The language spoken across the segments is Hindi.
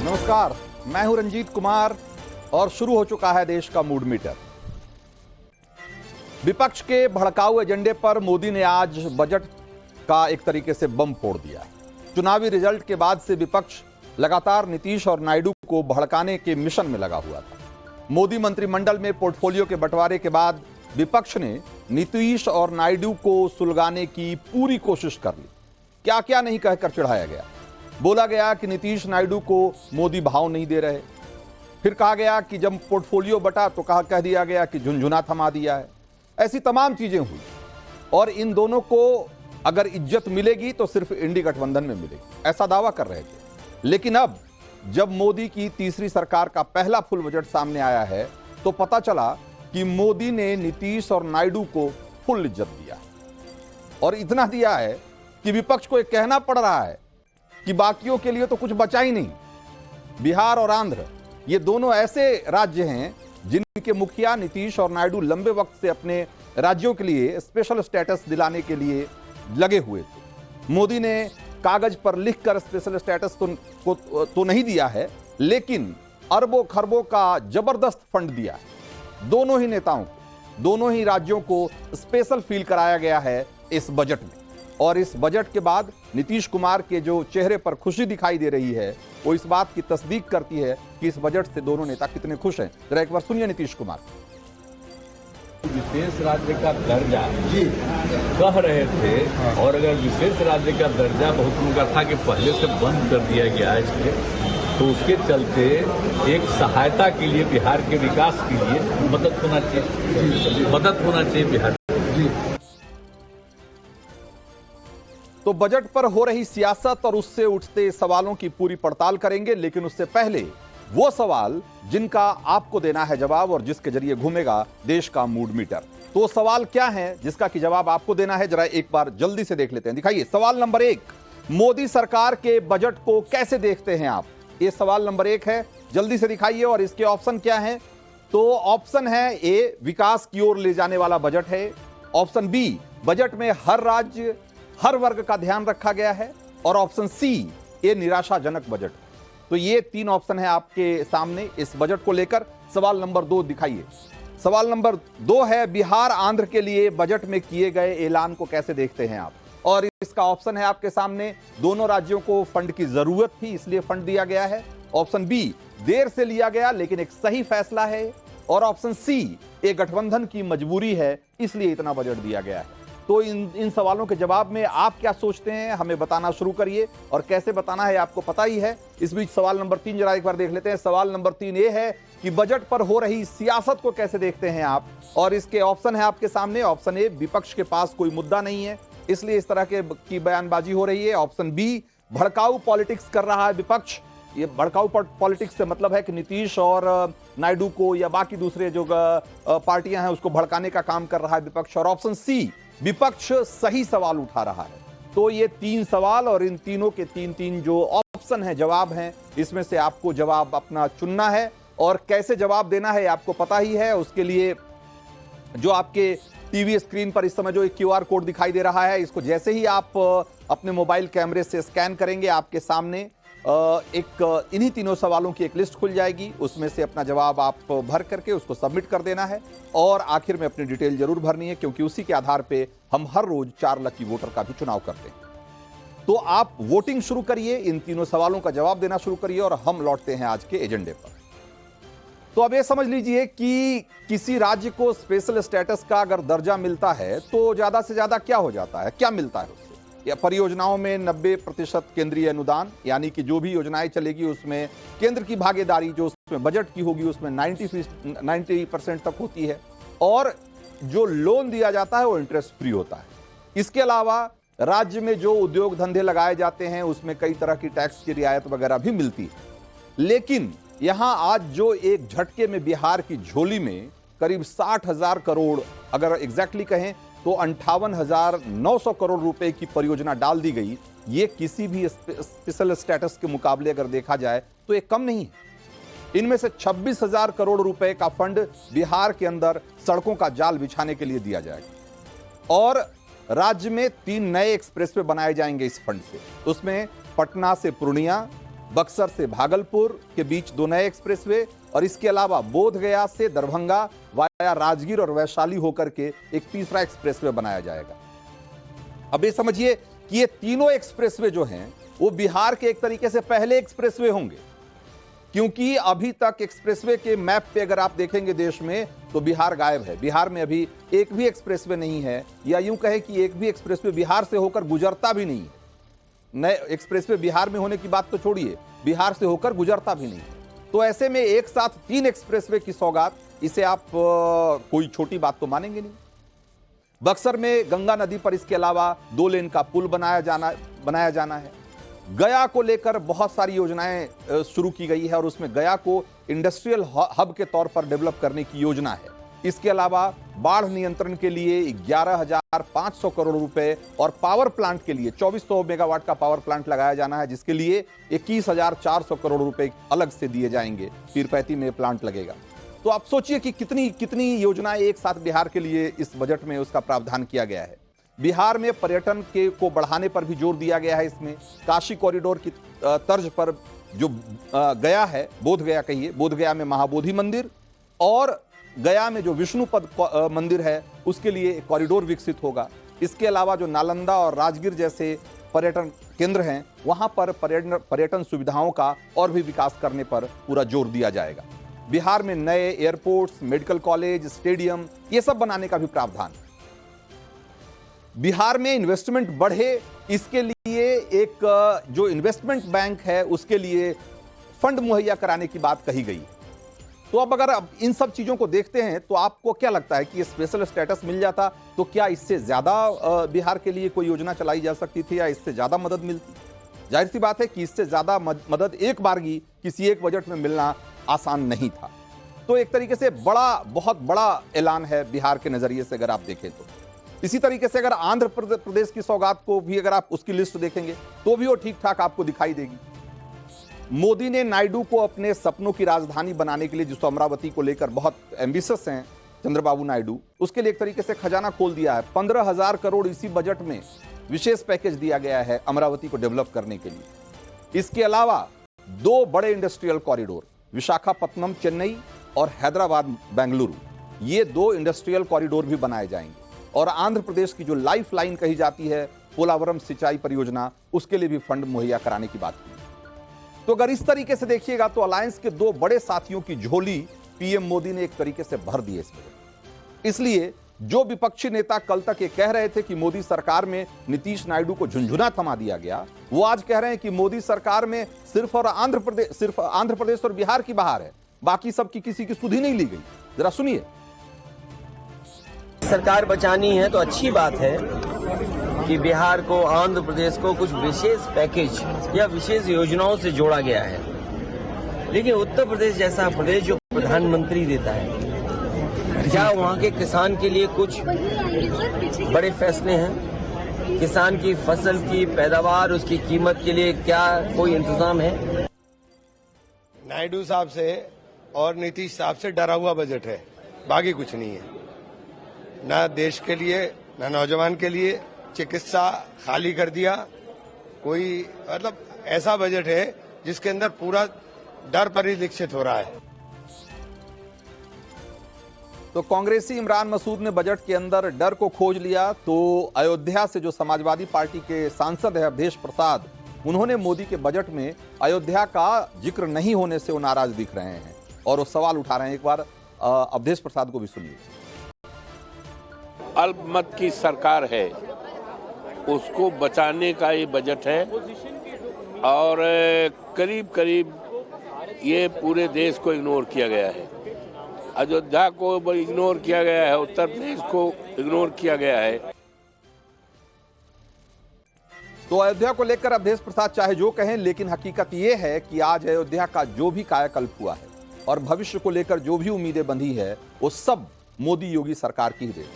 नमस्कार, मैं हूं रंजीत कुमार और शुरू हो चुका है देश का मूड मीटर। विपक्ष के भड़काऊ एजेंडे पर मोदी ने आज बजट का एक तरीके से बम फोड़ दिया। चुनावी रिजल्ट के बाद से विपक्ष लगातार नीतीश और नायडू को भड़काने के मिशन में लगा हुआ था। मोदी मंत्रिमंडल में पोर्टफोलियो के बंटवारे के बाद विपक्ष ने नीतीश और नायडू को सुलगाने की पूरी कोशिश कर ली। क्या क्या नहीं कहकर चिढ़ाया गया। बोला गया कि नीतीश नायडू को मोदी भाव नहीं दे रहे। फिर कहा गया कि जब पोर्टफोलियो बटा तो कह दिया गया कि झुनझुना थमा दिया है। ऐसी तमाम चीजें हुई और इन दोनों को अगर इज्जत मिलेगी तो सिर्फ इंडी गठबंधन में मिलेगी, ऐसा दावा कर रहे थे। लेकिन अब जब मोदी की तीसरी सरकार का पहला फुल बजट सामने आया है तो पता चला कि मोदी ने नीतीश और नायडू को फुल इज्जत दिया और इतना दिया है कि विपक्ष को यह कहना पड़ रहा है कि बाकियों के लिए तो कुछ बचा ही नहीं। बिहार और आंध्र ये दोनों ऐसे राज्य हैं जिनके मुखिया नीतीश और नायडू लंबे वक्त से अपने राज्यों के लिए स्पेशल स्टेटस दिलाने के लिए लगे हुए थे। मोदी ने कागज पर लिखकर स्पेशल स्टेटस तो नहीं दिया है, लेकिन अरबों खरबों का जबरदस्त फंड दिया है। दोनों ही नेताओं को, दोनों ही राज्यों को स्पेशल फील कराया गया है इस बजट में। और इस बजट के बाद नीतीश कुमार के जो चेहरे पर खुशी दिखाई दे रही है वो इस बात की तस्दीक करती है कि इस बजट से दोनों नेता कितने खुश हैं। जरा एक बार सुनिए नीतीश कुमार। विशेष राज्य का दर्जा कह रहे थे और अगर विशेष राज्य का दर्जा बहुत उनका था कि पहले से बंद कर दिया गया है इसलिए, तो उसके चलते एक सहायता के लिए बिहार के विकास के लिए मदद होना चाहिए बिहार। तो बजट पर हो रही सियासत और उससे उठते सवालों की पूरी पड़ताल करेंगे, लेकिन उससे पहले वो सवाल जिनका आपको देना है जवाब और जिसके जरिए घूमेगा देश का मूड मीटर। तो सवाल क्या है जिसका कि जवाब आपको देना है, जरा एक बार जल्दी से देख लेते हैं। दिखाइए सवाल नंबर 1, मोदी सरकार के बजट को कैसे देखते हैं आप? ये सवाल नंबर 1 है, जल्दी से दिखाइए। और इसके ऑप्शन क्या है? तो ऑप्शन है ए, विकास की ओर ले जाने वाला बजट है। ऑप्शन बी, बजट में हर राज्य हर वर्ग का ध्यान रखा गया है। और ऑप्शन सी, ये निराशाजनक बजट। तो ये 3 ऑप्शन है आपके सामने इस बजट को लेकर। सवाल नंबर 2 दिखाइए। सवाल नंबर 2 है, बिहार आंध्र के लिए बजट में किए गए ऐलान को कैसे देखते हैं आप? और इसका ऑप्शन है आपके सामने, दोनों राज्यों को फंड की जरूरत थी इसलिए फंड दिया गया है। ऑप्शन बी, देर से लिया गया लेकिन एक सही फैसला है। और ऑप्शन सी, एक गठबंधन की मजबूरी है इसलिए इतना बजट दिया गया है। तो इन सवालों के जवाब में आप क्या सोचते हैं हमें बताना शुरू करिए। और कैसे बताना है आपको पता ही है। इस बीच सवाल नंबर 3 जरा एक बार देख लेते हैं। सवाल नंबर 3 ये है कि बजट पर हो रही सियासत को कैसे देखते हैं आप? और इसके ऑप्शन है आपके सामने। ऑप्शन ए, विपक्ष के पास कोई मुद्दा नहीं है इसलिए इस तरह की बयानबाजी हो रही है। ऑप्शन बी, भड़काऊ पॉलिटिक्स कर रहा है विपक्ष। ये भड़काऊ पॉलिटिक्स से मतलब है कि नीतीश और नायडू को या बाकी दूसरे जो पार्टियां हैं उसको भड़काने का काम कर रहा है विपक्ष। और ऑप्शन सी, विपक्ष सही सवाल उठा रहा है। तो ये 3 सवाल और इन तीनों के 3 जो ऑप्शन हैं, जवाब हैं, इसमें से आपको जवाब अपना चुनना है। और कैसे जवाब देना है आपको पता ही है। उसके लिए जो आपके टीवी स्क्रीन पर इस समय जो एक QR कोड दिखाई दे रहा है, इसको जैसे ही आप अपने मोबाइल कैमरे से स्कैन करेंगे आपके सामने एक इन्हीं 3 सवालों की एक लिस्ट खुल जाएगी। उसमें से अपना जवाब आप भर करके उसको सबमिट कर देना है और आखिर में अपनी डिटेल जरूर भरनी है, क्योंकि उसी के आधार पे हम हर रोज 4 लकी वोटर का भी चुनाव करते हैं। तो आप वोटिंग शुरू करिए, इन 3 सवालों का जवाब देना शुरू करिए और हम लौटते हैं आज के एजेंडे पर। तो अब ये समझ लीजिए कि किसी राज्य को स्पेशल स्टेटस का अगर दर्जा मिलता है तो ज्यादा से ज्यादा क्या हो जाता है, क्या मिलता है उससे? या परियोजनाओं में 90% केंद्रीय अनुदान, यानी कि जो भी योजनाएं चलेगी उसमें केंद्र की भागीदारी जो उसमें बजट की होगी उसमें 90% तक होती है। और जो लोन दिया जाता है वो इंटरेस्ट फ्री होता है। इसके अलावा राज्य में जो उद्योग धंधे लगाए जाते हैं उसमें कई तरह की टैक्स की रियायत वगैरह भी मिलती है। लेकिन यहां आज जो एक झटके में बिहार की झोली में करीब 60,000 करोड़, अगर एग्जैक्टली कहें तो 58,900 करोड़ रुपए की परियोजना डाल दी गई। ये किसी भी स्पेशल स्टेटस के मुकाबले अगर देखा जाए तो ये कम नहीं है। इनमें से 26,000 करोड़ रुपए का फंड बिहार के अंदर सड़कों का जाल बिछाने के लिए दिया जाएगा और राज्य में 3 नए एक्सप्रेसवे बनाए जाएंगे इस फंड से। उसमें पटना से पूर्णिया, बक्सर से भागलपुर के बीच 2 नए एक्सप्रेसवे और इसके अलावा बोधगया से दरभंगा वाया राजगीर और वैशाली होकर के एक तीसरा एक्सप्रेसवे बनाया जाएगा। अब ये समझिए कि ये तीनों एक्सप्रेसवे जो हैं वो बिहार के एक तरीके से पहले एक्सप्रेसवे होंगे, क्योंकि अभी तक एक्सप्रेसवे के मैप पे अगर आप देखेंगे देश में तो बिहार गायब है। बिहार में अभी एक भी एक्सप्रेसवे नहीं है, या यूं कहें कि एक भी एक्सप्रेसवे बिहार से होकर गुजरता भी नहीं है। नए एक्सप्रेसवे बिहार में होने की बात तो छोड़िए, बिहार से होकर गुजरता भी नहीं। तो ऐसे में एक साथ 3 एक्सप्रेसवे की सौगात, इसे आप कोई छोटी बात तो मानेंगे नहीं। बक्सर में गंगा नदी पर इसके अलावा 2 लेन का पुल बनाया जाना है। गया को लेकर बहुत सारी योजनाएं शुरू की गई है और उसमें गया को इंडस्ट्रियल हब के तौर पर डेवलप करने की योजना है। इसके अलावा बाढ़ नियंत्रण के लिए 11,500 करोड़ रुपए और पावर प्लांट के लिए 2400 मेगावाट का पावर प्लांट लगाया जाना है, जिसके लिए 21,400 करोड़ रुपए अलग से दिए जाएंगे। पीरपैंती में प्लांट लगेगा। तो आप सोचिए कि कितनी योजनाएं एक साथ बिहार के लिए इस बजट में उसका प्रावधान किया गया है। बिहार में पर्यटन को बढ़ाने पर भी जोर दिया गया है। इसमें काशी कॉरिडोर की तर्ज पर जो गया है, बोधगया कहिए, बोधगया में महाबोधि मंदिर और गया में जो विष्णुपद मंदिर है उसके लिए कॉरिडोर विकसित होगा। इसके अलावा जो नालंदा और राजगीर जैसे पर्यटन केंद्र हैं वहां पर पर्यटन सुविधाओं का और भी विकास करने पर पूरा जोर दिया जाएगा। बिहार में नए एयरपोर्ट्स, मेडिकल कॉलेज, स्टेडियम, ये सब बनाने का भी प्रावधान है। बिहार में इन्वेस्टमेंट बढ़े, इसके लिए एक जो इन्वेस्टमेंट बैंक है उसके लिए फंड मुहैया कराने की बात कही गई। तो अब इन सब चीजों को देखते हैं तो आपको क्या लगता है कि ये स्पेशल स्टेटस मिल जाता तो क्या इससे ज्यादा बिहार के लिए कोई योजना चलाई जा सकती थी या इससे ज्यादा मदद मिलती? जाहिर सी बात है कि इससे ज्यादा मदद एक बारगी किसी एक बजट में मिलना आसान नहीं था। तो एक तरीके से बहुत बड़ा ऐलान है बिहार के नजरिए से अगर आप देखें तो। इसी तरीके से अगर आंध्र प्रदेश की सौगात को भी अगर आप उसकी लिस्ट देखेंगे तो भी वो ठीक ठाक आपको दिखाई देगी। मोदी ने नायडू को अपने सपनों की राजधानी बनाने के लिए, जिसको अमरावती को लेकर बहुत एम्बिशियस हैं चंद्रबाबू नायडू, उसके लिए एक तरीके से खजाना खोल दिया है। 15,000 करोड़ इसी बजट में विशेष पैकेज दिया गया है अमरावती को डेवलप करने के लिए। इसके अलावा 2 बड़े इंडस्ट्रियल कॉरिडोर, विशाखापत्तनम चेन्नई और हैदराबाद बेंगलुरु, ये 2 इंडस्ट्रियल कॉरिडोर भी बनाए जाएंगे। और आंध्र प्रदेश की जो लाइफ लाइन कही जाती है पोलावरम सिंचाई परियोजना, उसके लिए भी फंड मुहैया कराने की बात की। तो अगर इस तरीके से देखिएगा तो अलायंस के 2 बड़े साथियों की झोली पीएम मोदी ने एक तरीके से भर दी है इसमें। इसलिए जो विपक्षी नेता कल तक ये कह रहे थे कि मोदी सरकार में नीतीश नायडू को झुंझुना थमा दिया गया, वो आज कह रहे हैं कि मोदी सरकार में सिर्फ आंध्र प्रदेश और बिहार की बहार है, बाकी सबकी किसी की सुधि नहीं ली गई। जरा सुनिए। सरकार बचानी है तो अच्छी बात है कि बिहार को, आंध्र प्रदेश को कुछ विशेष पैकेज या विशेष योजनाओं से जोड़ा गया है। लेकिन उत्तर प्रदेश जैसा प्रदेश जो प्रधानमंत्री देता है, क्या वहाँ के किसान के लिए कुछ बड़े फैसले हैं? किसान की फसल की पैदावार, उसकी कीमत के लिए क्या कोई इंतजाम है? नायडू साहब से और नीतीश साहब से डरा हुआ बजट है, बाकी कुछ नहीं है। ना देश के लिए, ना नौजवान के लिए। चिकित्सा खाली कर दिया। कोई मतलब ऐसा बजट है जिसके अंदर पूरा डर परिलक्षित हो रहा है। तो कांग्रेसी इमरान मसूद ने बजट के अंदर डर को खोज लिया। तो अयोध्या से जो समाजवादी पार्टी के सांसद है अवधेश प्रसाद, उन्होंने मोदी के बजट में अयोध्या का जिक्र नहीं होने से वो नाराज दिख रहे हैं और वो सवाल उठा रहे हैं। एक बार अवधेश प्रसाद को भी सुनिए। अल्पमत की सरकार है, उसको बचाने का ये बजट है और करीब करीब ये पूरे देश को इग्नोर किया गया है। अयोध्या को इग्नोर किया गया है, उत्तर प्रदेश को इग्नोर किया गया है। तो अयोध्या को लेकर अवधेश प्रसाद चाहे जो कहें, लेकिन हकीकत यह है कि आज अयोध्या का जो भी कायाकल्प हुआ है और भविष्य को लेकर जो भी उम्मीदें बंधी है वो सब मोदी योगी सरकार की ही देन।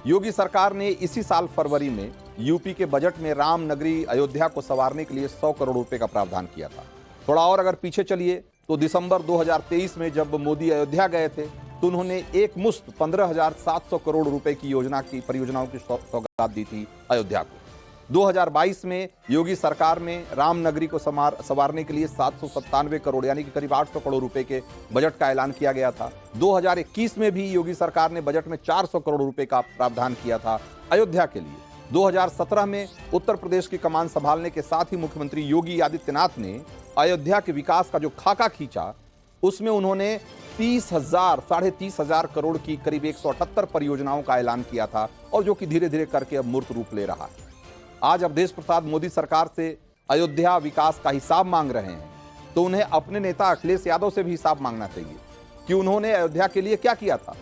योगी सरकार ने इसी साल फरवरी में यूपी के बजट में राम नगरी अयोध्या को संवारने के लिए 100 करोड़ रुपए का प्रावधान किया था। थोड़ा और अगर पीछे चलिए तो दिसंबर 2023 में जब मोदी अयोध्या गए थे तो उन्होंने एक मुश्त 15,700 करोड़ रुपए की परियोजनाओं की सौगात दी थी अयोध्या को। 2022 में योगी सरकार में राम नगरी को संवारने के लिए 797 करोड़ यानी कि करीब 800 करोड़ रुपए के बजट का ऐलान किया गया था। 2021 में भी योगी सरकार ने बजट में 400 करोड़ रुपए का प्रावधान किया था अयोध्या के लिए। 2017 में उत्तर प्रदेश की कमान संभालने के साथ ही मुख्यमंत्री योगी आदित्यनाथ ने अयोध्या के विकास का जो खाका खींचा, उसमें उन्होंने 30,000 करोड़ की करीब 178 परियोजनाओं का ऐलान किया था, और जो कि धीरे धीरे करके अब मूर्त रूप ले रहा है। आज अवधेश प्रसाद मोदी सरकार से अयोध्या विकास का हिसाब मांग रहे हैं, तो उन्हें अपने नेता अखिलेश यादव से भी हिसाब मांगना चाहिए कि उन्होंने अयोध्या के लिए क्या किया था।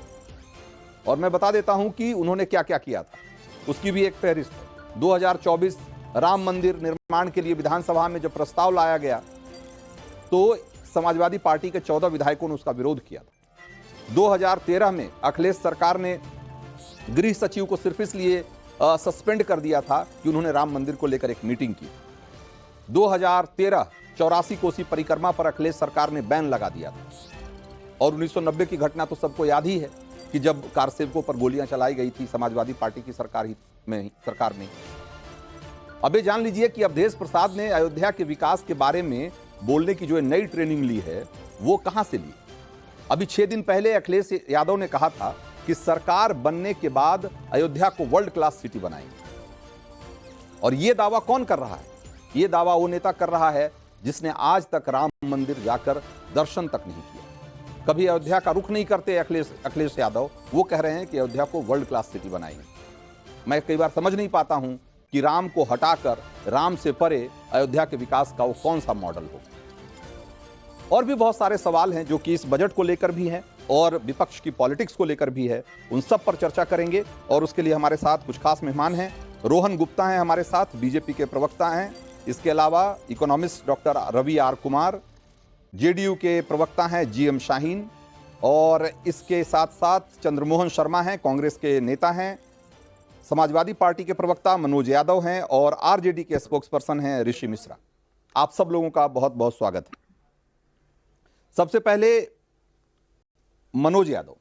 और मैं बता देता हूं कि उन्होंने क्या क्या किया था, उसकी भी एक फहरिस्त है। 2024 राम मंदिर निर्माण के लिए विधानसभा में जब प्रस्ताव लाया गया तो समाजवादी पार्टी के 14 विधायकों ने उसका विरोध किया था। 2013 में अखिलेश सरकार ने गृह सचिव को सिर्फ इसलिए सस्पेंड कर दिया था कि उन्होंने राम मंदिर को लेकर एक मीटिंग की। 2013 84 कोसी परिक्रमा पर अखिलेश सरकार ने बैन लगा दिया था। और 1990 की घटना तो सबको याद ही है कि जब कारसेवकों पर गोलियां चलाई गई थी समाजवादी पार्टी की सरकार में। अब ये जान लीजिए कि अवधेश प्रसाद ने अयोध्या के विकास के बारे में बोलने की जो नई ट्रेनिंग ली है वो कहां से ली। अभी 6 दिन पहले अखिलेश यादव ने कहा था कि सरकार बनने के बाद अयोध्या को वर्ल्ड क्लास सिटी बनाएंगे। और यह दावा कौन कर रहा है? यह दावा वो नेता कर रहा है जिसने आज तक राम मंदिर जाकर दर्शन तक नहीं किया, कभी अयोध्या का रुख नहीं करते। अखिलेश यादव वो कह रहे हैं कि अयोध्या को वर्ल्ड क्लास सिटी बनाएंगे। मैं कई बार समझ नहीं पाता हूं कि राम को हटाकर राम से परे अयोध्या के विकास का वो कौन सा मॉडल हो। और भी बहुत सारे सवाल हैं जो कि इस बजट को लेकर भी हैं और विपक्ष की पॉलिटिक्स को लेकर भी है, उन सब पर चर्चा करेंगे। और उसके लिए हमारे साथ कुछ खास मेहमान हैं। रोहन गुप्ता हैं हमारे साथ, बीजेपी के प्रवक्ता हैं। इसके अलावा economist doctor Ravi R Kumar, JDU के प्रवक्ता हैं जीएम शाहीन, और इसके साथ साथ चंद्रमोहन शर्मा हैं, कांग्रेस के नेता हैं। समाजवादी पार्टी के प्रवक्ता मनोज यादव हैं और आरजेडी के स्पोक्सपर्सन हैं ऋषि मिश्रा। आप सब लोगों का बहुत बहुत स्वागत है। सबसे पहले मनोज यादव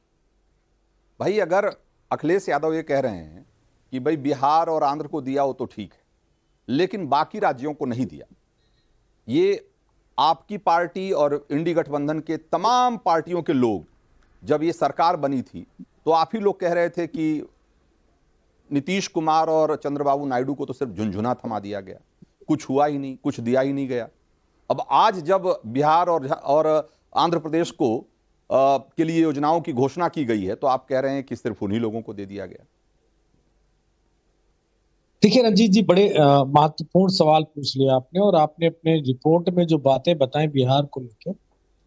भाई, अगर अखिलेश यादव ये कह रहे हैं कि भाई बिहार और आंध्र को दिया हो तो ठीक है, लेकिन बाकी राज्यों को नहीं दिया, ये आपकी पार्टी और इंडी गठबंधन के तमाम पार्टियों के लोग, जब ये सरकार बनी थी तो आप ही लोग कह रहे थे कि नीतीश कुमार और चंद्रबाबू नायडू को तो सिर्फ झुनझुना थमा दिया गया, कुछ हुआ ही नहीं, कुछ दिया ही नहीं गया। अब आज जब बिहार और आंध्र प्रदेश को के लिए योजनाओं की घोषणा की गई है तो आप कह रहे हैं कि सिर्फ उन्हीं लोगों को दे दिया गया। देखिए रंजीत जी, बड़े महत्वपूर्ण सवाल पूछ लिया आपने, और आपने अपने रिपोर्ट में जो बातें बताई बिहार को लेकर,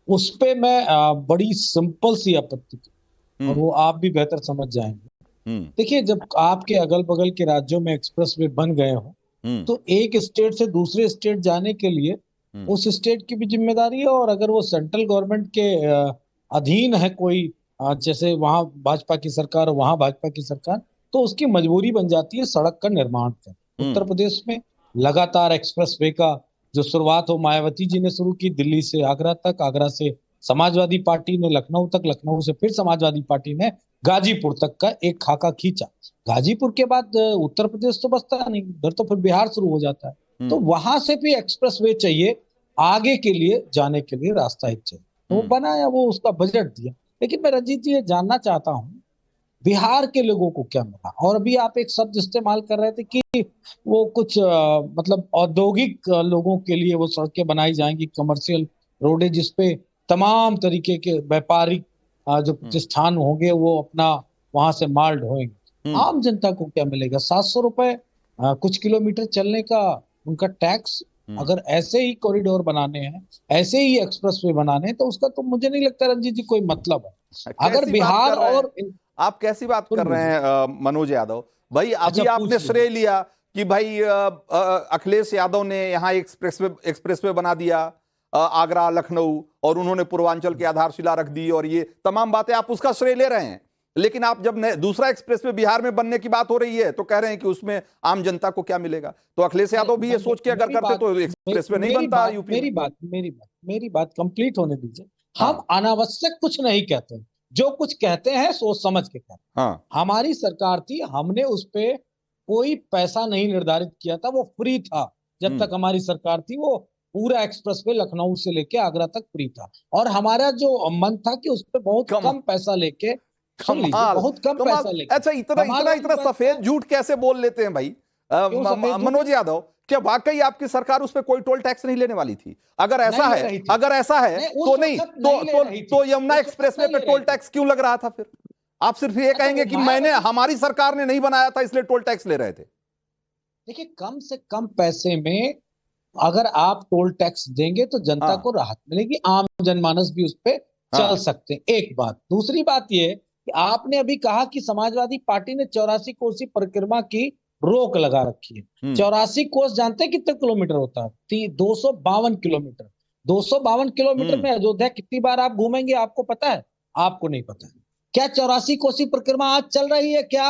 उस पे मैं बड़ी सिंपल सी आपत्ति की, और वो आप भी बेहतर समझ जाएंगे। देखिए, जब आपके अगल बगल के राज्यों में एक्सप्रेसवे बन गए हो तो एक स्टेट से दूसरे स्टेट जाने के लिए उस स्टेट की भी जिम्मेदारी है, और अगर वो सेंट्रल गवर्नमेंट के अधीन है कोई, जैसे वहां भाजपा की सरकार, वहां भाजपा की सरकार, तो उसकी मजबूरी बन जाती है सड़क का निर्माण कर। उत्तर प्रदेश में लगातार एक्सप्रेसवे का जो शुरुआत हो मायावती जी ने शुरू की, दिल्ली से आगरा तक, आगरा से समाजवादी पार्टी ने लखनऊ तक, लखनऊ से फिर समाजवादी पार्टी ने गाजीपुर तक का एक खाका खींचा। गाजीपुर के बाद उत्तर प्रदेश तो बचता नहीं, उधर तो फिर बिहार शुरू हो जाता है। तो वहां से भी एक्सप्रेसवे चाहिए, आगे के लिए जाने के लिए रास्ता एक चाहिए, तो वो बनाया, वो उसका बजट दिया। लेकिन मैं रंजीत जी ये जानना चाहता हूँ बिहार के लोगों को क्या मिला। और अभी आप एक शब्द इस्तेमाल कर रहे थे कि वो कुछ मतलब औद्योगिक लोगों के लिए वो सड़कें बनाई जाएंगी, कमर्शियल रोडें, जिसपे तमाम तरीके के व्यापारिक जो प्रतिष्ठान होंगे वो अपना वहां से माल ढोएंगे। आम जनता को क्या मिलेगा? 700 रुपए कुछ किलोमीटर चलने का उनका टैक्स। अगर ऐसे ही कॉरिडोर बनाने हैं, ऐसे ही एक्सप्रेसवे बनाने हैं, तो उसका तो मुझे नहीं लगता रंजीत जी कोई मतलब है। अगर बिहार और आप कैसी बात कर रहे हैं मनोज यादव भाई? अभी आपने श्रेय लिया कि भाई अखिलेश यादव ने यहाँ एक्सप्रेसवे बना दिया, आगरा लखनऊ, और उन्होंने पूर्वांचल की आधारशिला रख दी, और ये तमाम बातें आप उसका श्रेय ले रहे हैं। लेकिन आप जब दूसरा एक्सप्रेसवे बिहार में बनने की बात हो रही है तो कह रहे हैं कि उसमें आम जनता को क्या मिलेगा। तो अखिलेश यादव भी ये सोच के अगर करते तो एक्सप्रेसवे नहीं बनता यूपी। मेरी बात कंप्लीट होने दीजिए। हम अनावश्यक कुछ नहीं कहते, जो कुछ कहते हैं सोच समझ के कहते हैं। हमारी सरकार थी, हमने उस पे कोई पैसा नहीं निर्धारित किया था, वो फ्री था। जब तक हमारी सरकार थी वो पूरा एक्सप्रेसवे लखनऊ से लेके आगरा तक फ्री था, और हमारा जो मन था कि उस पर बहुत कम पैसा लेके, बहुत कम पैसा लेके। अच्छा, इतना सफेद झूठ कैसे बोल लेते हैं भाई मनोज यादव? क्या वाकई आपकी सरकार उस पर कोई टोल टैक्स नहीं लेने वाली थी? अगर ऐसा है तो नहीं तो यमुना एक्सप्रेसवे पे टोल टैक्स क्यों लग रहा था फिर? आप सिर्फ ये कहेंगे कि हमारी सरकार ने नहीं बनाया था इसलिए टोल टैक्स ले रहे थे। देखिए, कम से कम पैसे में अगर आप टोल टैक्स देंगे तो जनता को राहत मिलेगी, आम जनमानस भी उस पर चल सकते हैं। एक बात। दूसरी बात यह कि आपने अभी कहा कि समाजवादी पार्टी ने 84 कोसी परिक्रमा की रोक लगा रखी है। 84 कोस जानते हैं कितने किलोमीटर होता है? 252 किलोमीटर। 252 किलोमीटर में अयोध्या कितनी बार आप घूमेंगे आपको पता है? आपको नहीं पता है। क्या 84 कोसी परिक्रमा आज चल रही है क्या?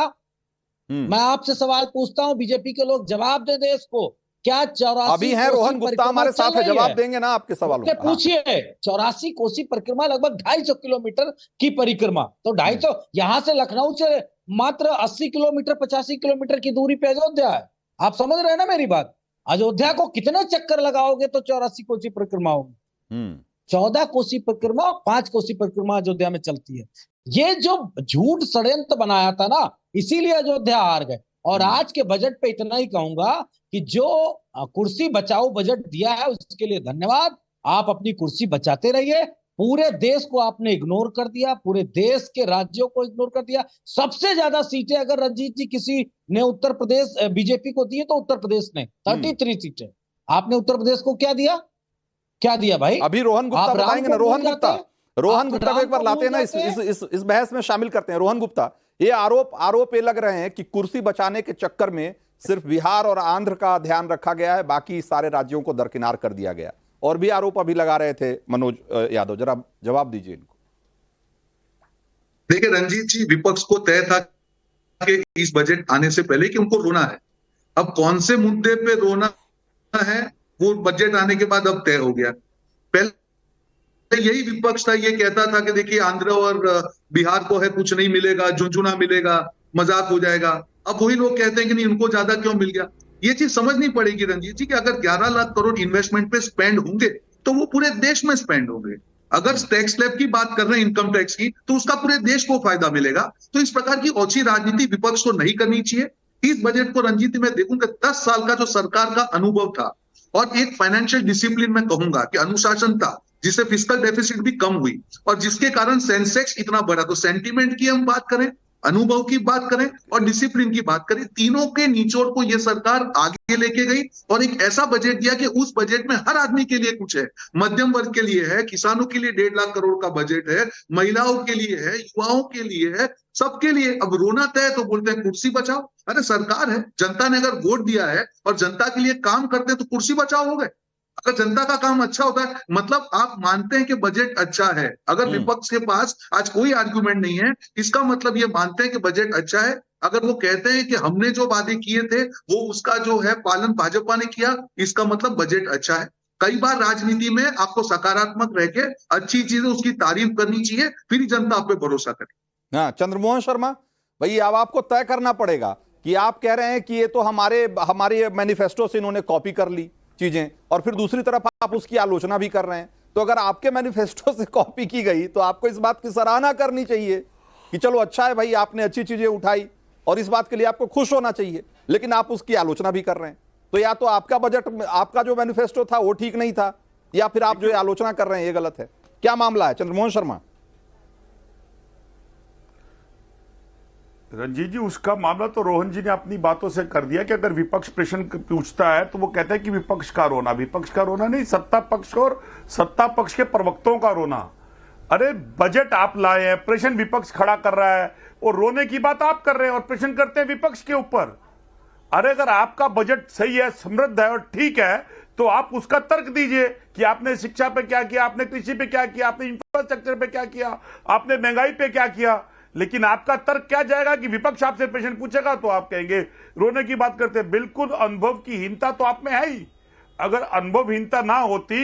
मैं आपसे सवाल पूछता हूं, बीजेपी के लोग जवाब दे दे इसको। क्या 84 अभी हैं रोहन गुप्ता हमारे साथ है, जवाब देंगे ना आपके सवालों का। पूछिए। 84 कोसी परिक्रमा लगभग 250 किलोमीटर की परिक्रमा, तो 250 यहां से लखनऊ से मात्र 80 किलोमीटर 85 किलोमीटर की दूरी पे अयोध्या है। आप समझ रहे हैं ना मेरी बात? अयोध्या को कितने चक्कर लगाओगे तो 84 कोसी परिक्रमा होगी। 14 कोसी परिक्रमा और 5 कोसी परिक्रमा अयोध्या में चलती है। ये जो झूठ षड्यंत्र बनाया था ना, इसीलिए अयोध्या हार गए। और आज के बजट पे इतना ही कहूंगा कि जो कुर्सी बचाओ बजट दिया है उसके लिए धन्यवाद। आप अपनी कुर्सी बचाते रहिए। पूरे देश को आपने इग्नोर कर दिया, पूरे देश के राज्यों को इग्नोर कर दिया। सबसे ज्यादा सीटें अगर रंजीत जी किसी ने उत्तर प्रदेश बीजेपी को दी है तो उत्तर प्रदेश ने 33 सीटें। आपने उत्तर प्रदेश को क्या दिया? क्या दिया भाई? अभी रोहन गुप्ता बताएंगे ना। रोहन गुप्ता को एक बार लाते हैं ना, इस बहस में शामिल करते हैं। रोहन गुप्ता, ये आरोप ये लग रहे हैं कि कुर्सी बचाने के चक्कर में सिर्फ बिहार और आंध्र का ध्यान रखा गया है, बाकी सारे राज्यों को दरकिनार कर दिया गया। और भी आरोप अभी लगा रहे थे मनोज यादव, जरा जवाब दीजिए इनको। देखिए रंजीत जी, विपक्ष को तय था कि इस बजट आने से पहले कि उनको रोना है। अब कौन से मुद्दे पे रोना है वो बजट आने के बाद अब तय हो गया। पहले यही विपक्ष था, ये कहता था कि देखिए आंध्र और बिहार को है कुछ नहीं मिलेगा, झुंझुना मिलेगा, मजाक हो जाएगा। अब वही लोग कहते हैं कि नहीं उनको ज्यादा क्यों मिल गया। ये चीज समझनी पड़ेगी रंजीत जी कि अगर 11 लाख करोड़ इन्वेस्टमेंट पे स्पेंड होंगे तो वो पूरे देश में स्पेंड होंगे। अगर टैक्स स्लैब की बात कर रहे हैं, इनकम टैक्स की, तो उसका पूरे देश को फायदा मिलेगा। तो इस प्रकार की ओछी राजनीति विपक्ष को नहीं करनी चाहिए। इस बजट को रंजीत मैं देखूंगा 10 साल का जो सरकार का अनुभव था और एक फाइनेंशियल डिसिप्लिन में कहूंगा कि अनुशासन था, जिससे फिस्कल डेफिसिट भी कम हुई और जिसके कारण सेंसेक्स इतना बढ़ा। तो सेंटीमेंट की हम बात करें, अनुभव की बात करें और डिसिप्लिन की बात करें, तीनों के निचोड़ को यह सरकार आगे लेके गई और एक ऐसा बजट दिया कि उस बजट में हर आदमी के लिए कुछ है। मध्यम वर्ग के लिए है, किसानों के लिए 1.5 लाख करोड़ का बजट है, महिलाओं के लिए है, युवाओं के लिए है, सबके लिए। अब रोना तय तो बोलते हैं कुर्सी बचाओ। अरे सरकार है, जनता ने अगर वोट दिया है और जनता के लिए काम करते हैं तो कुर्सी बचाओ हो गए। अगर जनता का काम अच्छा होता है मतलब आप मानते हैं कि बजट अच्छा है। अगर विपक्ष के पास आज कोई आर्गुमेंट नहीं है, इसका मतलब ये मानते हैं कि बजट अच्छा है। अगर वो कहते हैं कि हमने जो वादे किए थे वो उसका जो है पालन भाजपा ने किया, इसका मतलब बजट अच्छा है। कई बार राजनीति में आपको सकारात्मक रह के अच्छी चीजें उसकी तारीफ करनी चाहिए, फिर जनता आप पे भरोसा करे। हाँ, चंद्रमोहन शर्मा भाई, अब आपको तय करना पड़ेगा कि आप कह रहे हैं कि ये तो हमारे मैनिफेस्टो से इन्होंने कॉपी कर ली चीजें, और फिर दूसरी तरफ आप उसकी आलोचना भी कर रहे हैं। तो अगर आपके मैनिफेस्टो से कॉपी की गई तो आपको इस बात की सराहना करनी चाहिए कि चलो अच्छा है भाई, आपने अच्छी चीजें उठाई और इस बात के लिए आपको खुश होना चाहिए, लेकिन आप उसकी आलोचना भी कर रहे हैं। तो या तो आपका बजट, आपका जो मैनिफेस्टो था वो ठीक नहीं था, या फिर आप जो आलोचना कर रहे हैं ये गलत है। क्या मामला है चंद्रमोहन शर्मा? रंजीत जी, उसका मामला तो रोहन जी ने अपनी बातों से कर दिया कि अगर विपक्ष प्रश्न पूछता है तो वो कहते हैं कि विपक्ष का रोना नहीं, सत्ता पक्ष और सत्ता पक्ष के प्रवक्ताओं का रोना। अरे बजट आप लाए हैं, प्रश्न विपक्ष खड़ा कर रहा है और रोने की बात आप कर रहे हैं और प्रश्न करते हैं विपक्ष के ऊपर। अरे अगर आपका बजट सही है, समृद्ध है और ठीक है तो आप उसका तर्क दीजिए कि आपने शिक्षा पे क्या किया, आपने कृषि पे क्या किया, आपने इंफ्रास्ट्रक्चर पे क्या किया, आपने महंगाई पे क्या किया। लेकिन आपका तर्क क्या जाएगा कि विपक्ष आपसे प्रश्न पूछेगा तो आप कहेंगे रोने की बात करते हैं। बिल्कुल अनुभव की हीनता तो आप में है ही। अगर अनुभवहीनता ना होती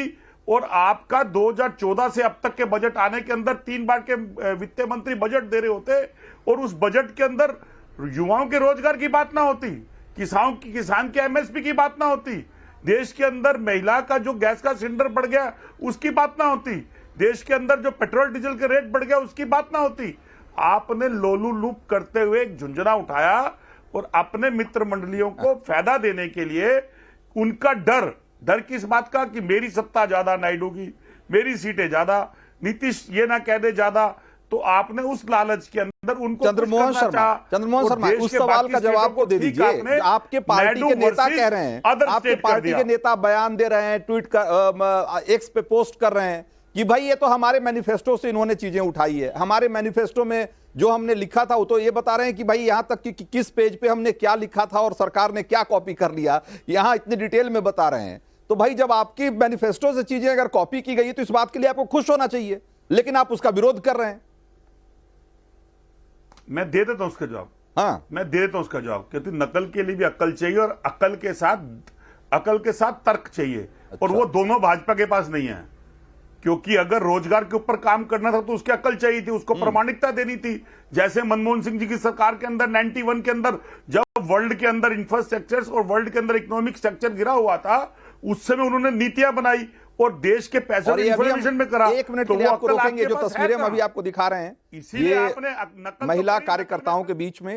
और आपका 2014 से अब तक के बजट आने के अंदर 3 बार के वित्त मंत्री बजट दे रहे होते और उस बजट के अंदर युवाओं के रोजगार की बात ना होती, किसान के एमएसपी की बात ना होती, देश के अंदर महिला का जो गैस का सिलेंडर बढ़ गया उसकी बात ना होती, देश के अंदर जो पेट्रोल डीजल के रेट बढ़ गया उसकी बात ना होती। आपने लोलू लूप करते हुए एक झुंझुना उठाया और अपने मित्र मंडलियों को फायदा देने के लिए उनका डर किस बात का कि मेरी सत्ता ज्यादा नायडू की, मेरी सीटें ज्यादा, नीतीश ये ना कह दे ज्यादा, तो आपने उस लालच के अंदर उनको चंद्रमोहन शर्मा उस सवाल का जवाब को दे दीजिए। आपके पार्टी के नेता कह रहे हैं, आपके पार्टी के नेता बयान दे रहे हैं, ट्वीट एक्स पे पोस्ट कर रहे हैं कि भाई ये तो हमारे मैनिफेस्टो से इन्होंने चीजें उठाई है, हमारे मैनिफेस्टो में जो हमने लिखा था वो तो ये बता रहे हैं कि भाई यहां तक कि किस पेज पे हमने क्या लिखा था और सरकार ने क्या कॉपी कर लिया, यहां इतनी डिटेल में बता रहे हैं। तो भाई जब आपकी मैनिफेस्टो से चीजें अगर कॉपी की गई तो इस बात के लिए आपको खुश होना चाहिए, लेकिन आप उसका विरोध कर रहे हैं। मैं दे देता हूं उसका जवाब, मैं दे देता हूं उसका जवाब, क्योंकि नकल के लिए भी अक्ल चाहिए और अकल के साथ तर्क चाहिए। और वो दोनों भाजपा के पास नहीं है, क्योंकि अगर रोजगार के ऊपर काम करना था तो उसकी अकल चाहिए थी, उसको प्रामाणिकता देनी थी। जैसे मनमोहन सिंह जी की सरकार के अंदर 91 के अंदर जब वर्ल्ड के अंदर इंफ्रास्ट्रक्चर और वर्ल्ड के अंदर इकोनॉमिक स्ट्रक्चर गिरा हुआ था, उस समय उन्होंने नीतियां बनाई और देश के पैसे इंफ्लेशन में करा। एक मिनट के लिए आपको रोकेंगे, जो तस्वीरें हम अभी आपको दिखा रहे हैं, ये महिला कार्यकर्ताओं के बीच में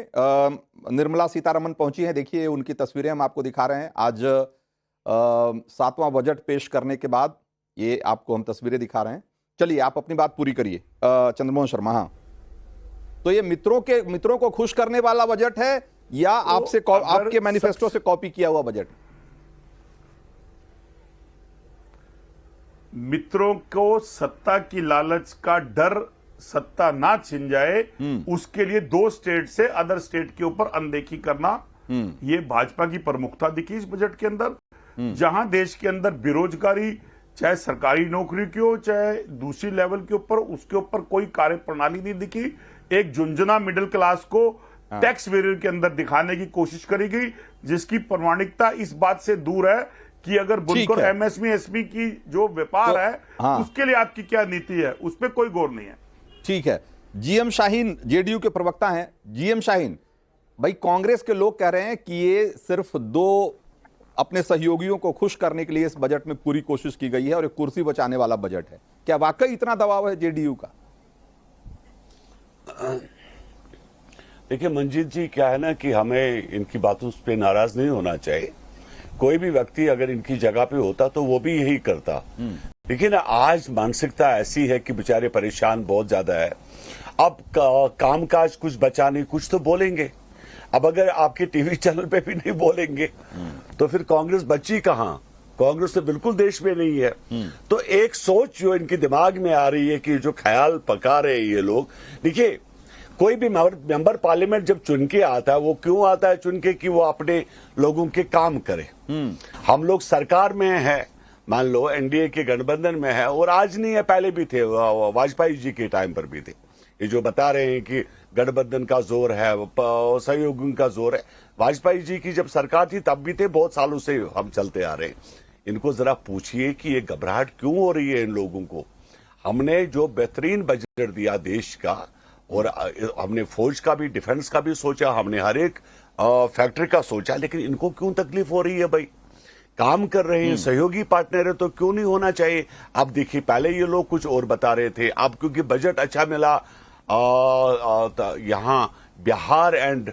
निर्मला सीतारमण पहुंची हैं। देखिए उनकी तस्वीरें हम आपको दिखा रहे हैं। आज 7वां बजट पेश करने के बाद ये आपको हम तस्वीरें दिखा रहे हैं। चलिए आप अपनी बात पूरी करिए चंद्रमोहन शर्मा। हाँ, तो ये मित्रों को खुश करने वाला बजट है या आपके मैनिफेस्टो से कॉपी किया हुआ बजट? मित्रों को सत्ता की लालच का डर, सत्ता ना छिन जाए उसके लिए 2 स्टेट से अदर स्टेट के ऊपर अनदेखी करना, ये भाजपा की प्रमुखता दिखी इस बजट के अंदर। जहां देश के अंदर बेरोजगारी, चाहे सरकारी नौकरी की हो चाहे दूसरी लेवल के ऊपर, उसके ऊपर कोई कार्य प्रणाली नहीं दिखी। एक झुंझुना मिडिल क्लास को टैक्स वेरियर के अंदर दिखाने की कोशिश करी गई, जिसकी प्रमाणिकता इस बात से दूर है कि अगर बुनकर एमएसपी एसपी की जो व्यापार है उसके लिए आपकी क्या नीति है, उस पर कोई गौर नहीं है। ठीक है, जीएम शाहीन जेडीयू के प्रवक्ता हैं। जीएम शाहीन भाई, कांग्रेस के लोग कह रहे हैं कि ये सिर्फ 2 अपने सहयोगियों को खुश करने के लिए इस बजट में पूरी कोशिश की गई है और एक कुर्सी बचाने वाला बजट है। क्या वाकई इतना दबाव है जेडीयू का? देखिए मंजीत जी, क्या है ना कि हमें इनकी बातों पे नाराज नहीं होना चाहिए। कोई भी व्यक्ति अगर इनकी जगह पे होता तो वो भी यही करता। लेकिन आज मानसिकता ऐसी है कि बेचारे परेशान बहुत ज्यादा है। अब कामकाज कुछ बचा नहीं, कुछ तो बोलेंगे। अब अगर आपके टीवी चैनल पे भी नहीं बोलेंगे तो फिर कांग्रेस बची कहां? कांग्रेस तो बिल्कुल देश में नहीं है। तो एक सोच जो इनके दिमाग में आ रही है कि जो ख्याल पका रहे हैं ये लोग, देखिए कोई भी मेंबर पार्लियामेंट जब चुन के आता है, वो क्यों आता है चुन के? कि वो अपने लोगों के काम करे। हम लोग सरकार में है, मान लो एनडीए के गठबंधन में है, और आज नहीं है, पहले भी थे, वाजपेयी जी के टाइम पर भी थे। ये जो बता रहे हैं कि गठबंधन का जोर है, सहयोगियों का जोर है, वाजपेयी जी की जब सरकार थी तब भी थे, बहुत सालों से हम चलते आ रहे हैं। इनको जरा पूछिए कि ये घबराहट क्यों हो रही है इन लोगों को। हमने जो बेहतरीन बजट दिया देश का, और हमने फौज का भी, डिफेंस का भी सोचा, हमने हर एक फैक्ट्री का सोचा, लेकिन इनको क्यों तकलीफ हो रही है? भाई काम कर रहे हैं, सहयोगी पार्टनर है, तो क्यों नहीं होना चाहिए? अब देखिए पहले ये लोग कुछ और बता रहे थे, अब क्योंकि बजट अच्छा मिला, यहाँ बिहार एंड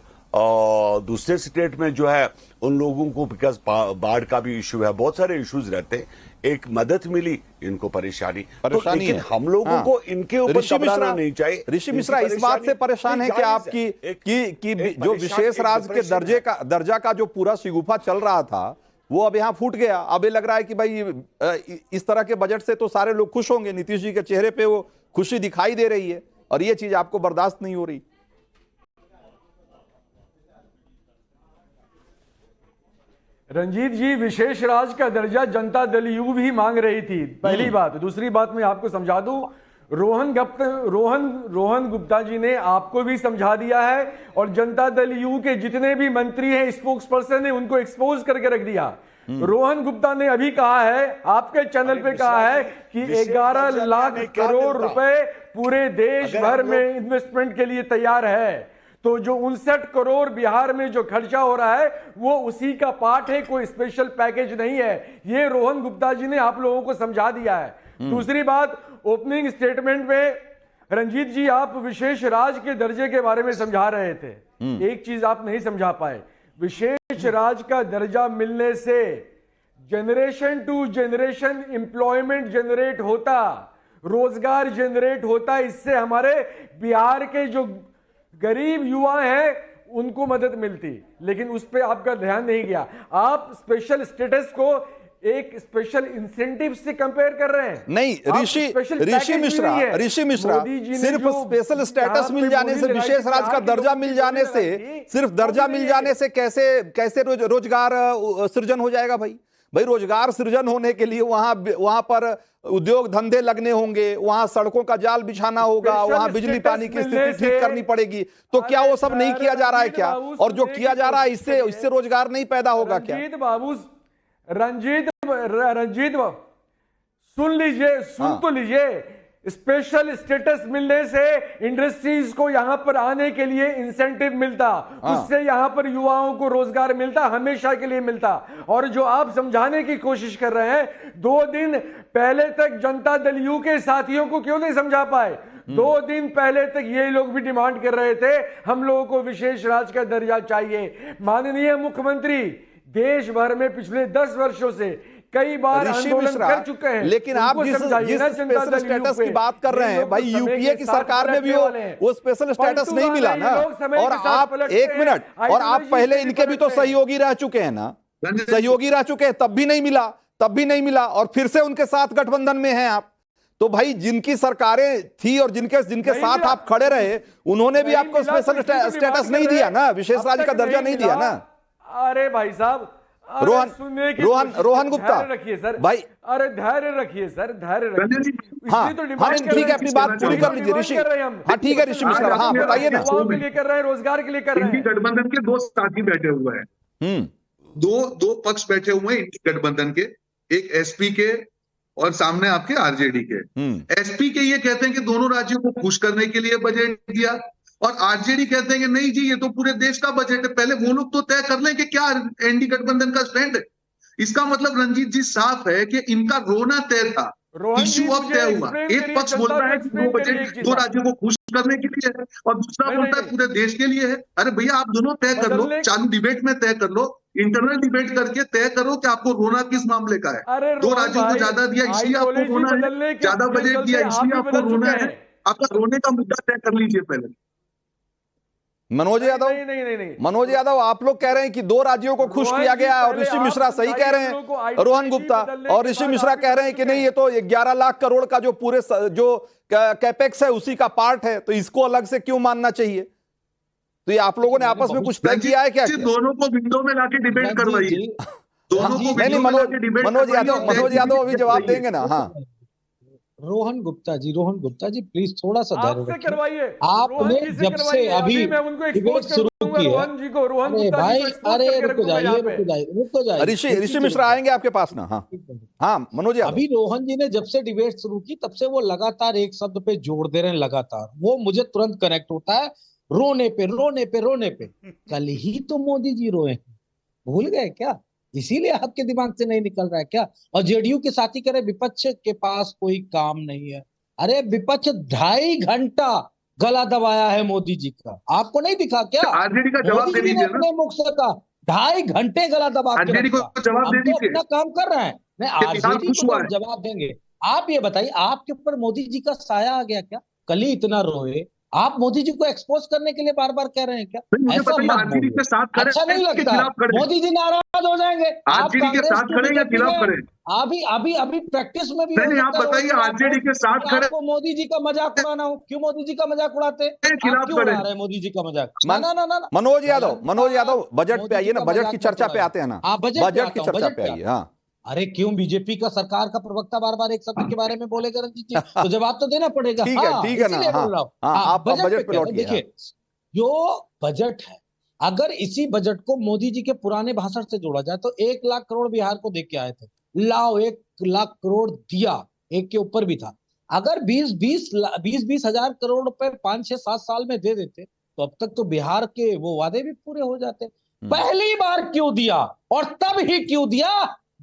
दूसरे स्टेट में जो है उन लोगों को, बिकॉज बाढ़ का भी इश्यू है, बहुत सारे इश्यूज रहते हैं, एक मदद मिली, इनको परेशानी तो, लेकिन हम लोगों को इनके ऊपर घबराना नहीं चाहिए। ऋषि मिश्रा इस बात से परेशान है कि आपकी कि जो विशेष राज्य के दर्जा का जो पूरा शिगुफा चल रहा था वो अब यहां फूट गया। अब ये लग रहा है कि भाई इस तरह के बजट से तो सारे लोग खुश होंगे, नीतीश जी के चेहरे पे वो खुशी दिखाई दे रही है, और ये चीज आपको बर्दाश्त नहीं हो रही। रंजीत जी, विशेष राज्य का दर्जा जनता दल यू भी मांग रही थी, पहली बात। दूसरी बात मैं आपको समझा दूं, रोहन गुप्ता जी ने आपको भी समझा दिया है, और जनता दल यू के जितने भी मंत्री हैं, स्पोक्स पर्सन ने उनको एक्सपोज करके रख दिया। रोहन गुप्ता ने अभी कहा है, आपके चैनल पे कहा है कि 11 लाख करोड़ रुपए पूरे देश भर में इन्वेस्टमेंट के लिए तैयार है। तो जो 59 करोड़ बिहार में जो खर्चा हो रहा है वो उसी का पार्ट है, कोई स्पेशल पैकेज नहीं है। ये रोहन गुप्ता जी ने आप लोगों को समझा दिया है। दूसरी बात, ओपनिंग स्टेटमेंट में रंजीत जी आप विशेष राज के दर्जे के बारे में समझा रहे थे। एक चीज आप नहीं समझा पाए, विशेष राज का दर्जा मिलने से generation to generation employment generate होता, रोजगार जनरेट होता, इससे हमारे बिहार के जो गरीब युवा हैं उनको मदद मिलती, लेकिन उस पर आपका ध्यान नहीं गया। आप स्पेशल स्टेटस को एक स्पेशल इंसेंटिव से कंपेयर कर रहे हैं। नहीं, ऋषि मिश्रा सिर्फ स्पेशल स्टेटस मिल जाने से, विशेष राज का दर्जा मिल जाने से, सिर्फ दर्जा मिल जाने से कैसे रोजगार सृजन हो जाएगा भाई? रोजगार सृजन होने के लिए वहां पर उद्योग धंधे लगने होंगे, वहां सड़कों का जाल बिछाना होगा, वहां बिजली पानी की स्थिति ठीक करनी पड़ेगी। तो क्या वो सब नहीं किया जा रहा है क्या? और जो किया जा रहा है इससे रोजगार नहीं पैदा होगा क्या? रंजीत बाबू सुन लीजिए, तो लीजिए, स्पेशल स्टेटस मिलने से इंडस्ट्रीज को यहां पर आने के लिए इंसेंटिव मिलता, उससे यहां पर युवाओं को रोजगार मिलता, हमेशा के लिए मिलता। और जो आप समझाने की कोशिश कर रहे हैं, 2 दिन पहले तक जनता दल यू के साथियों को क्यों नहीं समझा पाए? 2 दिन पहले तक ये लोग भी डिमांड कर रहे थे हम लोगों को विशेष राज का दर्जा चाहिए। माननीय मुख्यमंत्री देश भर में पिछले 10 वर्षों से कई बार आंदोलन कर चुके हैं, लेकिन आप जिस स्पेशल स्टेटस की बात कर रहे हैं भाई, यूपीए की सरकार में भी वो स्पेशल स्टेटस नहीं मिला ना। और आप 1 मिनट, और आप पहले इनके भी तो सहयोगी रह चुके हैं ना, सहयोगी रह चुके हैं, तब भी नहीं मिला, और फिर से उनके साथ गठबंधन में हैं आप। तो भाई जिनकी सरकारें थी और जिनके साथ आप खड़े रहे, उन्होंने भी आपको स्पेशल स्टेटस नहीं दिया ना, विशेष राज्य का दर्जा नहीं दिया ना। अरे भाई साहब, रोहन गुप्ता रखिए सर भाई, अरे धैर्य रखिए सर, धैर्य रखिए। हाँ ठीक है, अपनी बात पूरी कर लीजिए ऋषि। हाँ ठीक है ऋषि मिश्रा, हाँ बताइए ना। के लिए कर रहे हैं, रोजगार के लिए कर रहे हैं। गठबंधन के 2 साथी बैठे हुए हैं, दो पक्ष बैठे हुए हैं इनकी गठबंधन के, एक एसपी के और सामने आपके आरजेडी के। एसपी के ये कहते हैं कि दोनों राज्यों को खुश करने के लिए बजट दिया, और आरजेडी कहते हैं कि नहीं जी ये तो पूरे देश का बजट है। पहले वो लोग तो तय कर लें कि क्या एनडी गठबंधन का स्टैंड है। इसका मतलब रंजीत जी साफ है कि इनका रोना तय था, इश्यू अब तय हुआ। एक पक्ष बोलता है कि 2 बजट 2 राज्यों को खुश करने के लिए है, और दूसरा बोलता है पूरे देश के लिए है। अरे भैया आप दोनों तय कर लो, चालू डिबेट में तय कर लो, इंटरनल डिबेट करके तय करो कि आपको रोना किस मामले का है। 2 राज्यों को ज्यादा दिया इसलिए आपको रोना है, ज्यादा बजट दिया इसलिए आपको रोना है। आपका रोने का मुद्दा तय कर लीजिए पहले। मनोज यादव आप लोग कह रहे हैं कि 2 राज्यों को खुश किया गया, और ऋषि मिश्रा सही कह रहे हैं, रोहन गुप्ता और ऋषि मिश्रा कह रहे हैं कि नहीं ये तो 11 लाख करोड़ का जो पूरे जो कैपेक्स है उसी का पार्ट है, तो इसको अलग से क्यों मानना चाहिए? तो ये आप लोगों ने आपस में कुछ तय किया है क्या? दोनों को विंडो में लाके डिबेट करवाइए, दोनों को। नहीं, मनोज यादव अभी जवाब देंगे ना। हाँ रोहन गुप्ता जी प्लीज थोड़ा सा धैर्य रखिए। करवाइए, आपने जब से अभी डिबेट शुरू की है, अरे भाई, अरे रुक जाइए ऋषि मिश्रा आएंगे आपके पास ना। हाँ मनोज यादव, अभी रोहन जी ने जब से डिबेट शुरू की तब से वो लगातार एक शब्द पे जोड़ दे रहे हैं, लगातार। वो मुझे तुरंत कनेक्ट होता है, रोने पे। कल ही तो मोदी जी रोए, भूल गए क्या? इसीलिए आपके दिमाग से नहीं निकल रहा है क्या? और जेडीयू के साथी कह रहे विपक्ष के पास कोई काम नहीं है। अरे विपक्ष 2.5 घंटा गला दबाया है मोदी जी का, आपको नहीं दिखा क्या? आरजेडी का जवाब दे दीजिए अपने मुख से कहा 2.5 घंटे गला दबा के आरजेडी को जवाब दे दीजिए, अपना काम कर रहे हैं। नहीं, आरजेडी को जवाब देंगे। आप ये बताइए, आपके ऊपर मोदी जी का साया आ गया क्या? कल ही इतना रोए, आप मोदी जी को एक्सपोज करने के लिए बार बार कह रहे हैं क्या? ऐसा मत बोलिए, अच्छा नहीं लगता। मोदी जी नाराज हो जाएंगे। आरजेडी के साथ खड़े या खिलाफ खड़े? अभी प्रैक्टिस में भी आप बताइए, आरजेडी के साथ खड़े। आपको मोदी जी का मजाक उड़ाना हो, क्यों मोदी जी का मजाक उड़ाते? क्यों उड़ा रहे हैं मोदी जी का मजाक? ना। मनोज यादव बजट पे आइए ना, बजट की चर्चा पे आते हैं ना, बजट की चर्चा पे आइए। हाँ अरे क्यों बीजेपी का सरकार का प्रवक्ता बार बार एक शब्द के बारे में बोलेगा रंजीत जी, तो जवाब तो देना पड़ेगा। ठीक है ना। आप बजट पे लौट गए। देखिए जो बजट है, अगर इसी बजट को मोदी जी के पुराने भाषण से जोड़ा जाए तो 1 लाख करोड़ बिहार को दे के आए थे, लाओ 1 लाख करोड़ दिया, 1 के ऊपर भी था। अगर 20 हजार करोड़ रुपए 5, 6, 7 साल में दे देते तो अब तक तो बिहार के वो वादे भी पूरे हो जाते। पहली बार क्यों दिया, और तब ही क्यों दिया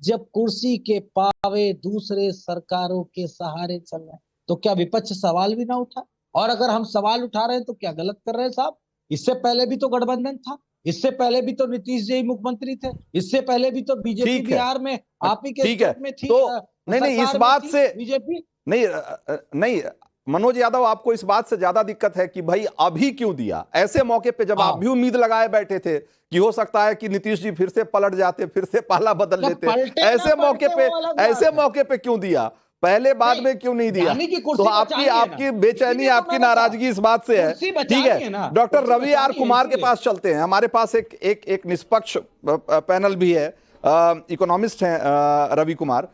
जब कुर्सी के पावे दूसरे सरकारों के सहारे चल रहे हैं। तो क्या विपक्ष सवाल भी ना उठा? और अगर हम सवाल उठा रहे हैं तो क्या गलत कर रहे हैं साहब? इससे पहले भी तो गठबंधन था, इससे पहले भी तो नीतीश जी मुख्यमंत्री थे, इससे पहले भी तो बीजेपी बिहार में आप ही के स्टेट में थी। तो नहीं इस बात से बीजेपी नहीं मनोज यादव, आपको इस बात से ज्यादा दिक्कत है कि भाई अभी क्यों दिया, ऐसे मौके पे जब आप भी उम्मीद लगाए बैठे थे कि हो सकता है कि नीतीश जी फिर से पलट जाते, फिर से पाला बदल लेते, ऐसे मौके पे क्यों दिया? पहले बाद में क्यों नहीं दिया? तो आपकी बेचैनी, आपकी नाराजगी इस बात से है। ठीक है, डॉक्टर रवि आर कुमार के पास चलते हैं। हमारे पास एक निष्पक्ष पैनल भी है, इकोनॉमिस्ट हैं रवि कुमार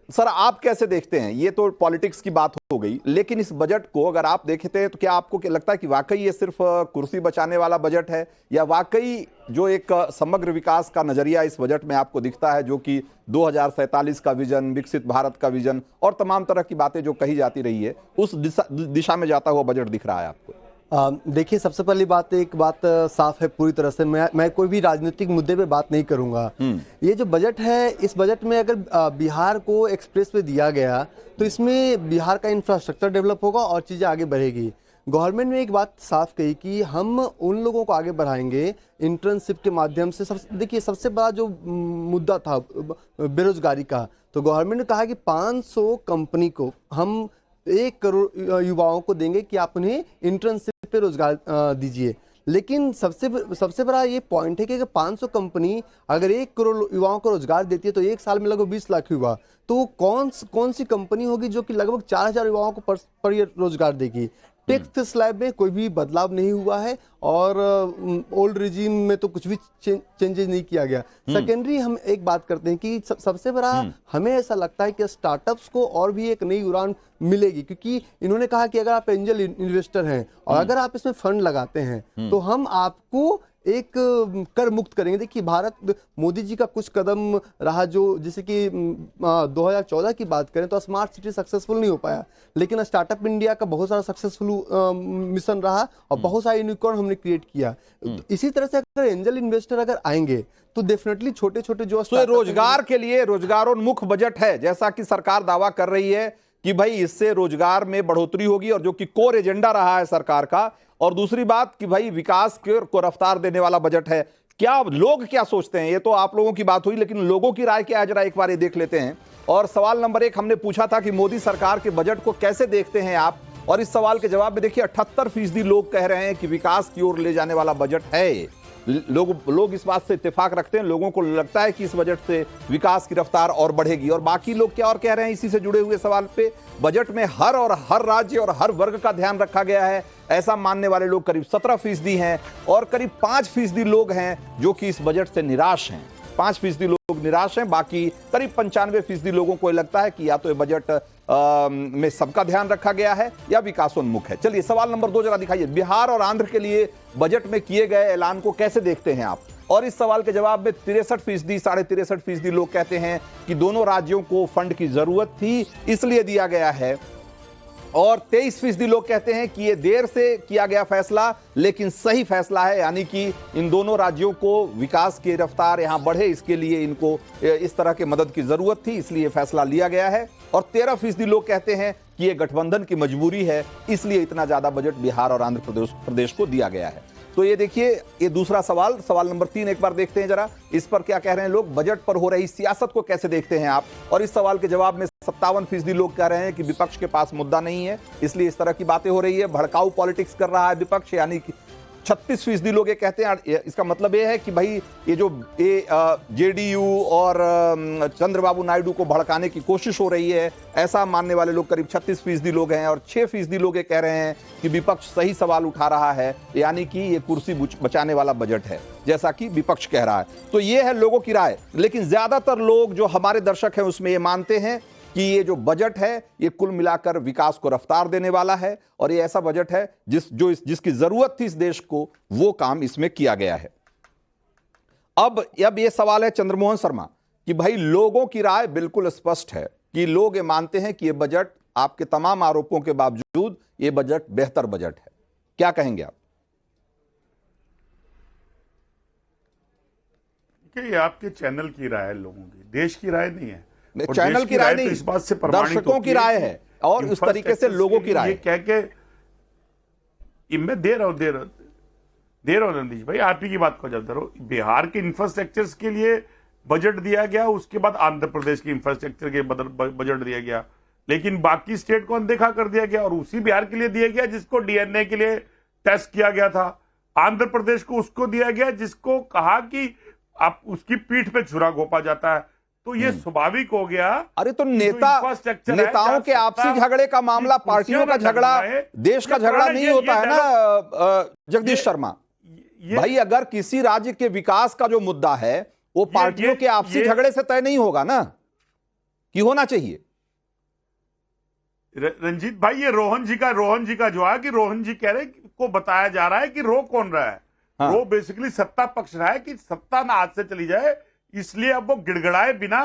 सर। आप कैसे देखते हैं? ये तो पॉलिटिक्स की बात हो गई, लेकिन इस बजट को अगर आप देखते हैं तो क्या आपको क्या लगता है कि वाकई ये सिर्फ कुर्सी बचाने वाला बजट है, या वाकई जो एक समग्र विकास का नजरिया इस बजट में आपको दिखता है, जो कि 2047 का विजन, विकसित भारत का विजन और तमाम तरह की बातें जो कही जाती रही है, उस दिशा में जाता हुआ बजट दिख रहा है आपको? देखिए, सबसे पहली बात, एक बात साफ है पूरी तरह से, मैं कोई भी राजनीतिक मुद्दे पे बात नहीं करूंगा। ये जो बजट है, इस बजट में अगर बिहार को एक्सप्रेस वे दिया गया तो इसमें बिहार का इंफ्रास्ट्रक्चर डेवलप होगा और चीज़ें आगे बढ़ेगी। गवर्नमेंट ने एक बात साफ कही कि हम उन लोगों को आगे बढ़ाएंगे इंटर्नशिप के माध्यम से। देखिए, सबसे बड़ा जो मुद्दा था बेरोजगारी का, तो गवर्नमेंट ने कहा कि 500 कंपनी को हम 1 करोड़ युवाओं को देंगे कि आप उन्हें इंटर्नशिप पे रोजगार दीजिए। लेकिन सबसे बड़ा ये पॉइंट है कि अगर 500 कंपनी अगर 1 करोड़ युवाओं को रोजगार देती है तो एक साल में लगभग 20 लाख युवा, तो कौन सी कंपनी होगी जो कि लगभग 4000 युवाओं को पर ईयर रोजगार देगी? टेक्स्ट स्लैब में कोई भी बदलाव नहीं हुआ है और ओल्ड रिजीम में तो कुछ भी चेंजेस नहीं किया गया। सेकेंडरी हम एक बात करते हैं कि सबसे बड़ा हमें ऐसा लगता है कि स्टार्टअप्स को और भी एक नई उड़ान मिलेगी, क्योंकि इन्होंने कहा कि अगर आप एंजल इन्वेस्टर हैं और अगर आप इसमें फंड लगाते हैं तो हम आपको एक कर मुक्त करेंगे। देखिए, भारत मोदी जी का कुछ कदम रहा जो, जैसे कि 2014 की बात करें तो स्मार्ट सिटी सक्सेसफुल नहीं हो पाया, लेकिन स्टार्टअप इंडिया का बहुत सारा सक्सेसफुल मिशन रहा और बहुत सारे यूनिकॉर्न हमने क्रिएट किया। इसी तरह से अगर एंजल इन्वेस्टर अगर आएंगे तो डेफिनेटली छोटे छोटे जो रोजगार के लिए रोजगारोन्मुख बजट है, जैसा कि सरकार दावा कर रही है कि भाई इससे रोजगार में बढ़ोतरी होगी, और जो कि कोर एजेंडा रहा है सरकार का। और दूसरी बात कि भाई विकास को रफ्तार देने वाला बजट है। क्या लोग क्या सोचते हैं? ये तो आप लोगों की बात हुई, लेकिन लोगों की राय क्या है, जरा एक बार ये देख लेते हैं। और सवाल नंबर 1 हमने पूछा था कि मोदी सरकार के बजट को कैसे देखते हैं आप, और इस सवाल के जवाब में देखिए 78% लोग कह रहे हैं कि विकास की ओर ले जाने वाला बजट है। लोग इस बात से इत्तेफाक रखते हैं, लोगों को लगता है कि इस बजट से विकास की रफ्तार और बढ़ेगी। और बाकी लोग क्या और कह रहे हैं इसी से जुड़े हुए सवाल पे? बजट में हर राज्य और हर वर्ग का ध्यान रखा गया है, ऐसा मानने वाले लोग करीब 17% हैं, और करीब 5% लोग हैं जो कि इस बजट से निराश हैं। 5% लोग निराश हैं, बाकी करीब 95% लोगों को लगता है कि या तो ये बजट में सबका ध्यान रखा गया है या विकासोन्मुख है। चलिए सवाल नंबर 2 जरा दिखाइए। बिहार और आंध्र के लिए बजट में किए गए ऐलान को कैसे देखते हैं आप? और इस सवाल के जवाब में 63%, 63.5% लोग कहते हैं कि दोनों राज्यों को फंड की जरूरत थी इसलिए दिया गया है, और 23% लोग कहते हैं कि यह देर से किया गया फैसला लेकिन सही फैसला है, यानी कि इन दोनों राज्यों को विकास की रफ्तार यहां बढ़े इसके लिए इनको इस तरह के मदद की जरूरत थी इसलिए फैसला लिया गया है। और 13% लोग कहते हैं कि यह गठबंधन की मजबूरी है इसलिए इतना ज्यादा बजट बिहार और आंध्र प्रदेश को दिया गया है। तो ये देखिए, ये दूसरा सवाल नंबर 3 एक बार देखते हैं जरा, इस पर क्या कह रहे हैं लोग, बजट पर हो रही सियासत को कैसे देखते हैं आप? और इस सवाल के जवाब में 57% लोग कह रहे हैं कि विपक्ष के पास मुद्दा नहीं है इसलिए इस तरह की बातें हो रही है, भड़काऊ पॉलिटिक्स कर रहा है विपक्ष, यानी कि 36% लोग ये कहते हैं। इसका मतलब ये है कि भाई ये जो जेडीयू और चंद्रबाबू नायडू को भड़काने की कोशिश हो रही है, ऐसा मानने वाले लोग करीब 36% लोग हैं। और 6% लोग ये कह रहे हैं कि विपक्ष सही सवाल उठा रहा है, यानी कि ये कुर्सी बचाने वाला बजट है जैसा कि विपक्ष कह रहा है। तो ये है लोगों की राय, लेकिन ज्यादातर लोग जो हमारे दर्शक हैं उसमें ये मानते हैं कि ये जो बजट है ये कुल मिलाकर विकास को रफ्तार देने वाला है, और ये ऐसा बजट है जिसकी जरूरत थी इस देश को, वो काम इसमें किया गया है। अब ये सवाल है चंद्रमोहन शर्मा कि भाई लोगों की राय बिल्कुल स्पष्ट है कि लोग ये मानते हैं कि ये बजट, आपके तमाम आरोपों के बावजूद ये बजट बेहतर बजट है। क्या कहेंगे आप? ये आपके चैनल की राय है, लोगों की, देश की राय नहीं है। और चैनल देश की राय नहीं, तो इस बात से प्रमाणित दर्शकों की राय है और उस तरीके से लोगों की राय। ये कह के मैं दे रहा हूं रणदीश भाई, आप ही की बात को जब धरो, बिहार के इंफ्रास्ट्रक्चर्स के लिए बजट दिया गया, उसके बाद आंध्र प्रदेश के इंफ्रास्ट्रक्चर के बजट दिया गया, लेकिन बाकी स्टेट को अनदेखा कर दिया गया और उसी बिहार के लिए दिया गया जिसको डीएनए के लिए टेस्ट किया गया था। आंध्र प्रदेश को उसको दिया गया जिसको कहा कि आप उसकी पीठ पे छुरा घोंपा जाता है। तो ये स्वाभाविक हो गया। अरे तो नेताओं के आपसी झगड़े का मामला, पार्टियों का झगड़ा, देश का झगड़ा नहीं होता है ना जगदीश शर्मा भाई। अगर किसी राज्य के विकास का जो मुद्दा है वो पार्टियों के आपसी झगड़े से तय नहीं होगा ना, कि होना चाहिए। रंजीत भाई, ये रोहन जी का जो है कि रोहन जी कह रहे को बताया जा रहा है कि रो कौन रहा है। हाँ। रो बेसिकली सत्ता पक्ष रहा है कि सत्ता ना हाथ से चली जाए, इसलिए अब वो गिड़गिड़ाए बिना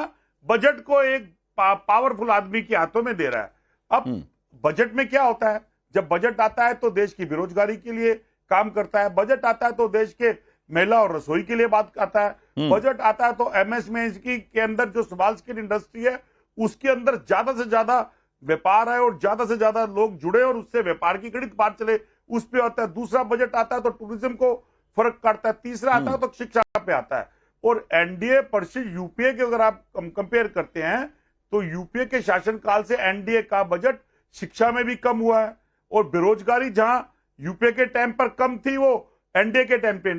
बजट को एक पावरफुल आदमी के हाथों में दे रहा है। अब बजट में क्या होता है, जब बजट आता है तो देश की बेरोजगारी के लिए काम करता है, बजट आता है तो देश के महिला और रसोई के लिए बात आता है, बजट आता है तो एमएसएमई के अंदर जो स्मॉल स्केल इंडस्ट्री है उसके अंदर ज्यादा से ज्यादा व्यापार है और ज्यादा से ज्यादा लोग जुड़े और उससे व्यापार की गणित बात चले, उस पे आता है। दूसरा बजट आता है तो टूरिज्म को फर्क काटता है, तीसरा आता है तो शिक्षा पे आता है। और एनडीए वर्सेस यूपीए के अगर आप कंपेयर करते हैं तो यूपीए के शासनकाल से एनडीए का बजट शिक्षा में भी कम हुआ है और बेरोजगारी जहां यूपीए के टाइम पर कम थी वो एनडीए के टाइम पे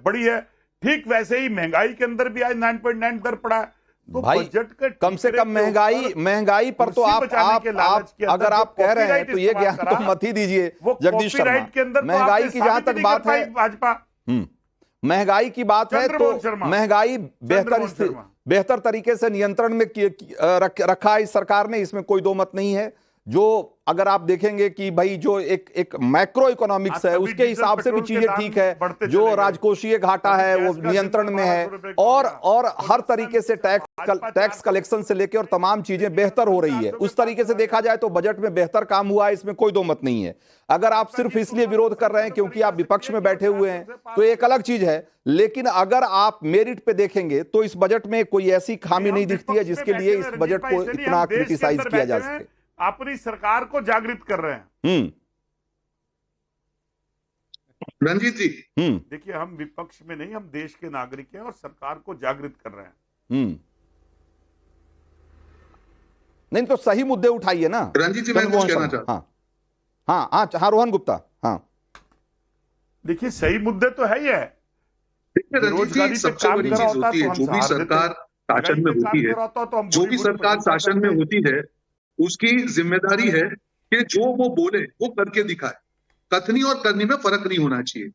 बढ़ी है। ठीक वैसे ही महंगाई के अंदर भी आज 9.9 दर पड़ा है। तो भाई कम से कम महंगाई पर तो आप अगर आप कह रहे हैं तो ये ज्ञान तो मत ही दीजिए जगदीश शर्मा। महंगाई की जहां तक बात है, भाजपा महंगाई की बात है तो महंगाई बेहतर तरीके से नियंत्रण में रखा है इस सरकार ने, इसमें कोई दो मत नहीं है। जो अगर आप देखेंगे कि भाई जो एक मैक्रो इकोनॉमिक्स है उसके हिसाब से भी चीजें ठीक है, जो राजकोषीय घाटा है वो नियंत्रण में है और हर तरीके से टैक्स कलेक्शन से लेकर और तमाम चीजें बेहतर हो रही है। उस तरीके से देखा जाए तो बजट में बेहतर काम हुआ है, इसमें कोई दो मत नहीं है। अगर आप सिर्फ इसलिए विरोध कर रहे हैं क्योंकि आप विपक्ष में बैठे हुए हैं तो एक अलग चीज है, लेकिन अगर आप मेरिट पे देखेंगे तो इस बजट में कोई ऐसी खामी नहीं दिखती है जिसके लिए इस बजट को इतना क्रिटिसाइज किया जा सके। अपनी सरकार को जागृत कर रहे हैं। रंजीत जी देखिए, हम विपक्ष में नहीं, हम देश के नागरिक हैं और सरकार को जागृत कर रहे हैं। नहीं तो सही मुद्दे उठाइए ना रंजीत जी। मैं कुछ कहना चाहता हूं। हाँ रोहन गुप्ता। हाँ देखिए, सही मुद्दे तो है ही है। देखिए रंजीत जी, सबसे बड़ी चीज होती है जो भी सरकार शासन में होती है, जो भी सरकार शासन में होती है उसकी जिम्मेदारी है कि जो वो बोले वो करके दिखाए। कथनी और करनी में फर्क नहीं होना चाहिए।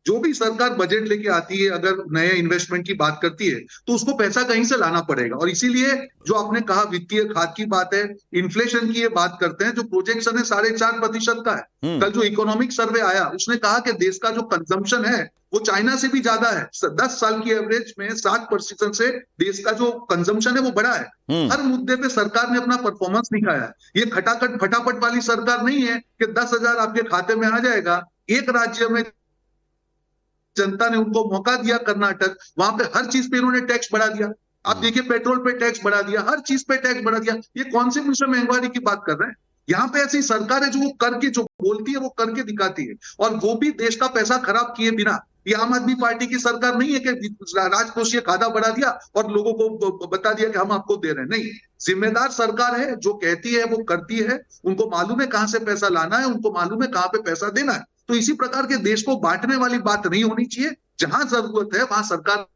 जो भी सरकार बजट लेके आती है, अगर नए इन्वेस्टमेंट की बात करती है तो उसको पैसा कहीं से लाना पड़ेगा। और इसीलिए जो आपने कहा वित्तीय खात की बात है, इन्फ्लेशन की ये बात करते हैं, जो प्रोजेक्शन है 4.5% का है। कल जो इकोनॉमिक सर्वे आया उसने कहा कि देश का जो कंजम्पशन है वो चाइना से भी ज्यादा है। 10 साल की एवरेज में 7% से देश का जो कंजम्पशन है वो बढ़ा है। हर मुद्दे पे सरकार ने अपना परफॉर्मेंस दिखाया है। ये खटाखट फटाफट वाली सरकार नहीं है कि 10,000 आपके खाते में आ जाएगा। एक राज्य में जनता ने उनको मौका दिया, कर्नाटक, वहां पे हर चीज पे इन्होंने टैक्स बढ़ा दिया। आप देखिए, पेट्रोल पे टैक्स बढ़ा दिया, हर चीज पे टैक्स बढ़ा दिया। ये कौन से मुझसे महंगाई की बात कर रहे हैं? यहाँ पे ऐसी सरकार है जो वो करके, जो बोलती है वो करके दिखाती है, और वो भी देश का पैसा खराब किए बिना। ये आम आदमी पार्टी की सरकार नहीं है कि राजकोषीय खादा बढ़ा दिया और लोगों को बता दिया कि हम आपको दे रहे हैं। नहीं, जिम्मेदार सरकार है, जो कहती है वो करती है। उनको मालूम है कहां से पैसा लाना है, उनको मालूम है कहां पे पैसा देना है। तो इसी प्रकार के देश को बांटने वाली बात नहीं होनी चाहिए। जहां जरूरत है वहां सरकार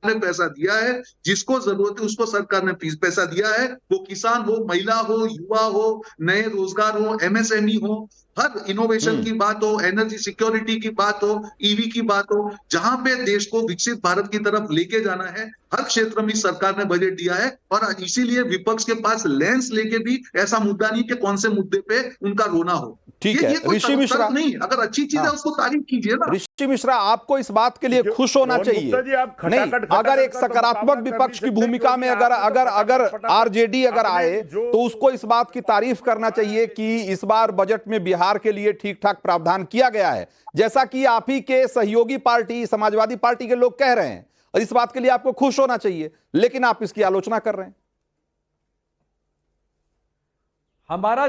ने पैसा दिया है, जिसको जरूरत है उसको सरकार ने पैसा दिया है। वो किसान हो, महिला हो, युवा हो, नए रोजगार हो, एमएसएमई हो, हर इनोवेशन की बात हो, एनर्जी सिक्योरिटी की बात हो, ईवी की बात हो, जहां पे देश को विकसित भारत की तरफ लेके जाना है, हर क्षेत्र में सरकार ने बजट दिया है। और इसीलिए विपक्ष के पास लेंस लेके भी ऐसा मुद्दा नहीं कि कौन से मुद्दे पे उनका रोना हो। ठीक है ऋषि मिश्रा, नहीं, अगर अच्छी चीज है उसको तारीफ कीजिए ना। ऋषि मिश्रा, आपको इस बात के लिए खुश होना चाहिए। नहीं, अगर एक सकारात्मक विपक्ष की भूमिका में अगर आरजेडी अगर आए तो उसको इस बात की तारीफ करना चाहिए कि इस बार बजट में बिहार के लिए ठीक ठाक प्रावधान किया गया है, जैसा कि आप ही के सहयोगी पार्टी समाजवादी पार्टी के लोग कह रहे हैं। और इस बात के लिए आपको खुश होना चाहिए, लेकिन आप इसकी आलोचना कर रहे हैं। हमारा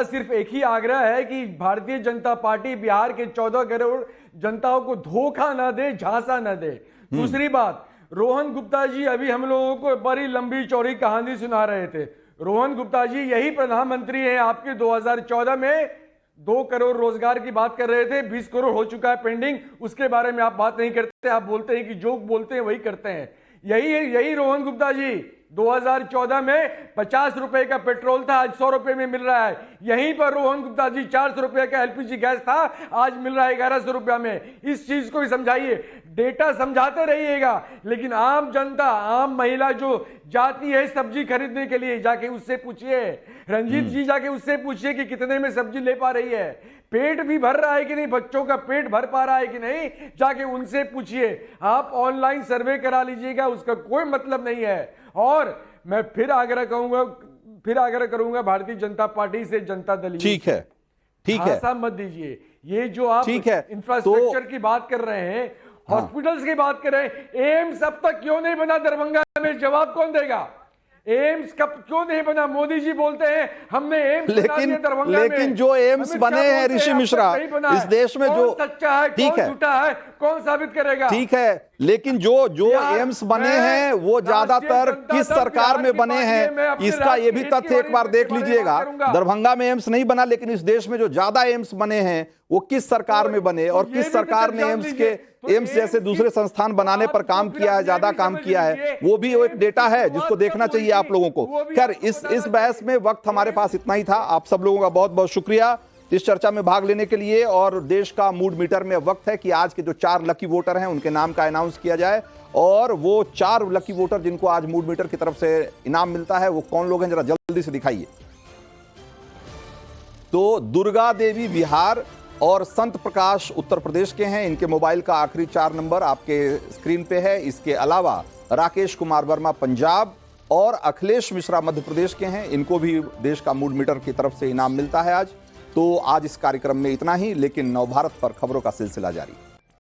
सिर्फ एक ही आग्रह है कि भारतीय जनता पार्टी बिहार के 14 करोड़ जनताओं को धोखा ना दे, झांसा ना दे। दूसरी बात, रोहन गुप्ता जी अभी हम लोगों को बड़ी लंबी चौड़ी कहानी सुना रहे थे। रोहन गुप्ता जी यही प्रधानमंत्री हैं आपके 2014 में 2 करोड़ रोजगार की बात कर रहे थे, 20 करोड़ हो चुका है पेंडिंग, उसके बारे में आप बात नहीं करते। आप बोलते हैं कि जो बोलते हैं वही करते हैं। यही रोहन गुप्ता जी 2014 में 50 रुपए का पेट्रोल था, आज 100 रुपए में मिल रहा है। यहीं पर रोहन गुप्ता जी 400 रुपए का एलपीजी गैस था, आज मिल रहा है 1100 रुपया में। इस चीज को भी समझाइए, डेटा समझाते रहिएगा, लेकिन आम जनता, आम महिला जो जाती है सब्जी खरीदने के लिए, जाके उससे पूछिए। रंजीत जी जाके उससे पूछिए कि कितने में सब्जी ले पा रही है, पेट भी भर रहा है कि नहीं, बच्चों का पेट भर पा रहा है कि नहीं, जाके उनसे पूछिए। आप ऑनलाइन सर्वे करा लीजिएगा, उसका कोई मतलब नहीं है। और मैं फिर आग्रह करूंगा भारतीय जनता पार्टी से, जनता दल, ठीक है, मत दीजिए। ये जो आप इंफ्रास्ट्रक्चर की बात कर रहे हैं, हॉस्पिटल्स की बात कर रहे हैं, एम्स अब तक क्यों नहीं बना दरभंगा में, जवाब कौन देगा? एम्स कब क्यों नहीं बना? मोदी जी बोलते हैं हमने एम्स बना दिया दरभंगा में। लेकिन जो एम्स बने हैं ऋषि मिश्रा, इस देश में जो सच्चा है, कौन झूठा है, कौन साबित करेगा? ठीक है, लेकिन जो एम्स बने हैं वो ज्यादातर किस सरकार में बने हैं, इसका ये भी तथ्य एक बार देख लीजिएगा। दरभंगा में एम्स नहीं बना, लेकिन इस देश में जो ज्यादा एम्स बने हैं वो किस सरकार में बने, और किस सरकार ने एम्स जैसे दूसरे संस्थान बनाने पर काम किया है, ज्यादा काम किया है, वो भी एक डेटा है जिसको देखना चाहिए आप लोगों को। खैर, इस बहस में वक्त हमारे पास इतना ही था। आप सब लोगों का बहुत बहुत शुक्रिया इस चर्चा में भाग लेने के लिए। और देश का मूड मीटर में वक्त है कि आज के जो 4 लकी वोटर हैं उनके नाम का अनाउंस किया जाए, और वो 4 लकी वोटर जिनको आज मूड मीटर की तरफ से इनाम मिलता है वो कौन लोग हैं, जरा जल्दी से दिखाइए। तो दुर्गा देवी बिहार और संत प्रकाश उत्तर प्रदेश के हैं। इनके मोबाइल का आखिरी 4 नंबर आपके स्क्रीन पे है। इसके अलावा राकेश कुमार वर्मा पंजाब और अखिलेश मिश्रा मध्य प्रदेश के हैं। इनको भी देश का मूड मीटर की तरफ से इनाम मिलता है आज। तो आज इस कार्यक्रम में इतना ही, लेकिन नवभारत पर खबरों का सिलसिला जारी।